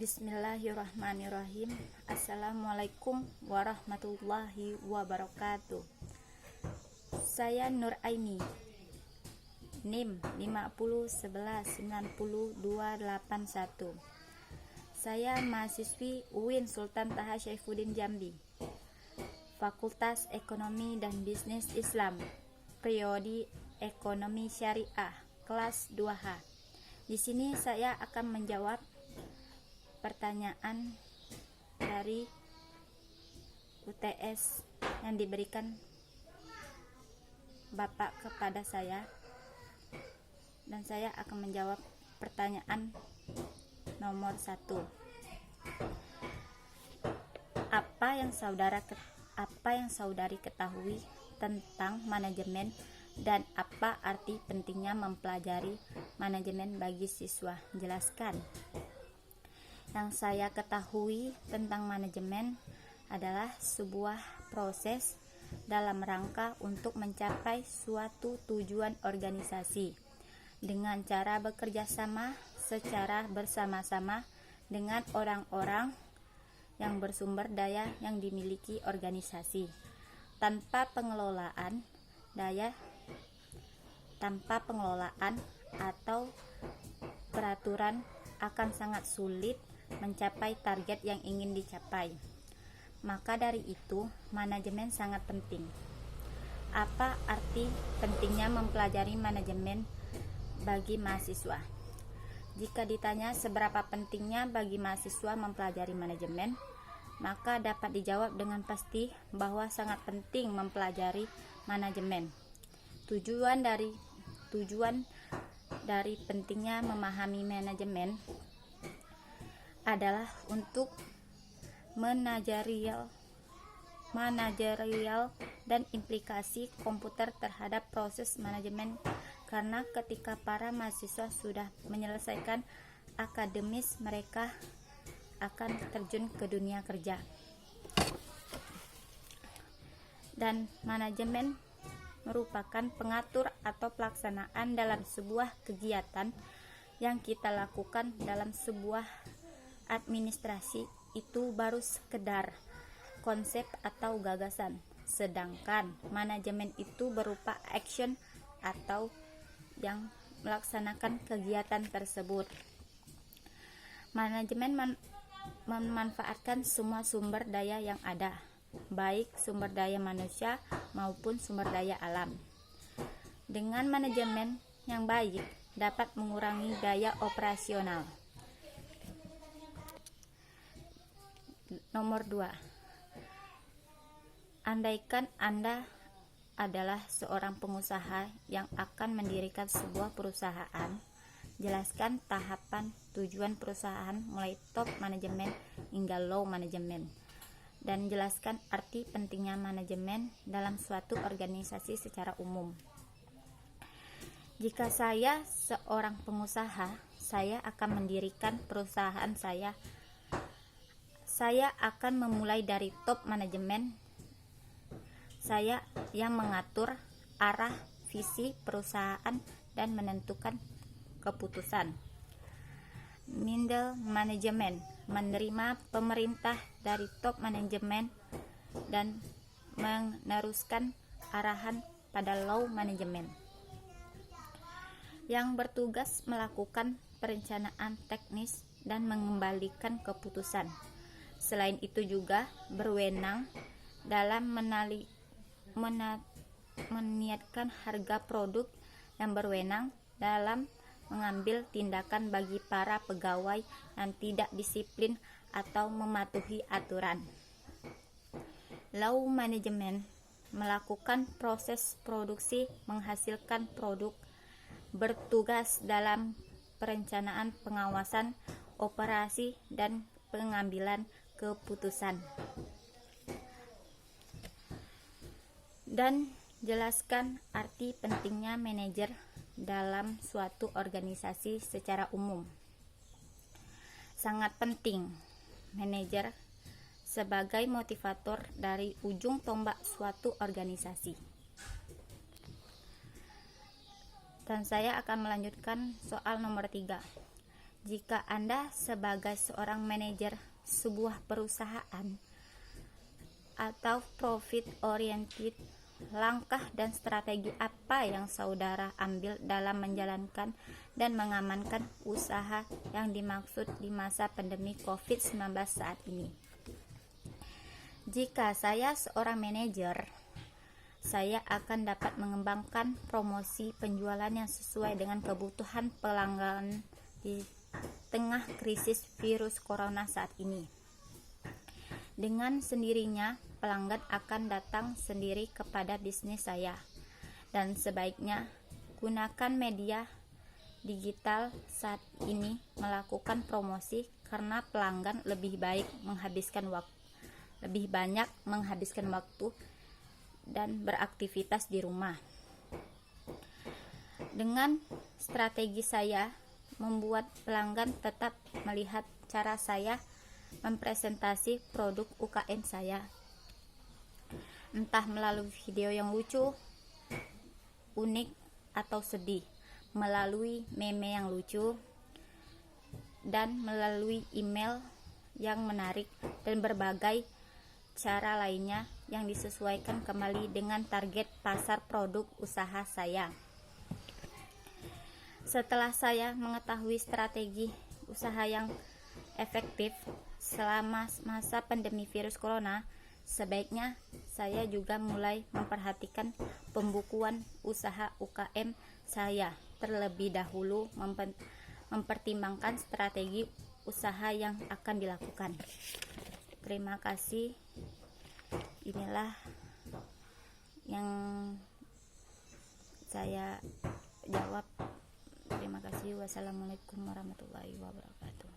Bismillahirrahmanirrahim. Assalamualaikum warahmatullahi wabarakatuh. Saya Nur Aini, NIM 501190281. Saya mahasiswi UIN Sultan Taha Saifuddin Jambi, Fakultas Ekonomi dan Bisnis Islam, Prodi Ekonomi Syariah, kelas 2H. Di sini saya akan menjawab pertanyaan dari UTS yang diberikan Bapak kepada saya, dan saya akan menjawab pertanyaan nomor 1. Apa yang saudari ketahui tentang manajemen dan apa arti pentingnya mempelajari manajemen bagi siswa? Jelaskan. Yang saya ketahui tentang manajemen adalah sebuah proses dalam rangka untuk mencapai suatu tujuan organisasi dengan cara bekerja sama secara bersama-sama dengan orang-orang yang bersumber daya yang dimiliki organisasi. Tanpa pengelolaan atau peraturan akan sangat sulit mencapai target yang ingin dicapai. Maka dari itu, manajemen sangat penting. Apa arti pentingnya mempelajari manajemen bagi mahasiswa? Jika ditanya seberapa pentingnya bagi mahasiswa mempelajari manajemen, maka dapat dijawab dengan pasti bahwa sangat penting mempelajari manajemen. Tujuan dari pentingnya memahami manajemen adalah untuk manajerial dan implikasi komputer terhadap proses manajemen, karena ketika para mahasiswa sudah menyelesaikan akademis, mereka akan terjun ke dunia kerja. Dan manajemen merupakan pengatur atau pelaksanaan dalam sebuah kegiatan yang kita lakukan dalam sebuah administrasi. Itu baru sekedar konsep atau gagasan, sedangkan manajemen itu berupa action atau yang melaksanakan kegiatan tersebut. Manajemen memanfaatkan semua sumber daya yang ada, baik sumber daya manusia maupun sumber daya alam. Dengan manajemen yang baik dapat mengurangi daya operasional. Nomor 2. Andaikan Anda adalah seorang pengusaha yang akan mendirikan sebuah perusahaan, jelaskan tahapan tujuan perusahaan mulai top manajemen hingga low manajemen, dan jelaskan arti pentingnya manajemen dalam suatu organisasi secara umum. Jika saya seorang pengusaha, saya akan mendirikan perusahaan saya akan memulai dari top manajemen saya yang mengatur arah visi perusahaan dan menentukan keputusan. Middle management menerima pemerintah dari top manajemen dan meneruskan arahan pada low manajemen yang bertugas melakukan perencanaan teknis dan mengembalikan keputusan. Selain itu juga berwenang dalam meniatkan harga produk, yang berwenang dalam mengambil tindakan bagi para pegawai yang tidak disiplin atau mematuhi aturan. Low management melakukan proses produksi, menghasilkan produk, bertugas dalam perencanaan, pengawasan, operasi, dan pengambilan keputusan. Dan jelaskan arti pentingnya manajer dalam suatu organisasi secara umum. Sangat penting manajer sebagai motivator dari ujung tombak suatu organisasi. Dan saya akan melanjutkan soal nomor 3. Jika Anda sebagai seorang manajer sebuah perusahaan atau profit oriented, langkah dan strategi apa yang saudara ambil dalam menjalankan dan mengamankan usaha yang dimaksud di masa pandemi COVID-19 saat ini? Jika saya seorang manajer, saya akan dapat mengembangkan promosi penjualan yang sesuai dengan kebutuhan pelanggan di tengah krisis virus corona saat ini. Dengan sendirinya, pelanggan akan datang sendiri kepada bisnis saya, dan sebaiknya gunakan media digital saat ini melakukan promosi karena pelanggan lebih banyak menghabiskan waktu dan beraktivitas di rumah. Dengan strategi saya membuat pelanggan tetap melihat cara saya mempresentasi produk UKM saya, entah melalui video yang lucu, unik, atau sedih, melalui meme yang lucu, dan melalui email yang menarik, dan berbagai cara lainnya yang disesuaikan kembali dengan target pasar produk usaha saya. Setelah saya mengetahui strategi usaha yang efektif selama masa pandemi virus corona, sebaiknya saya juga mulai memperhatikan pembukuan usaha UKM saya terlebih dahulu, mempertimbangkan strategi usaha yang akan dilakukan. Terima kasih. Inilah yang saya jawab. Terima kasih. Wassalamualaikum warahmatullahi wabarakatuh.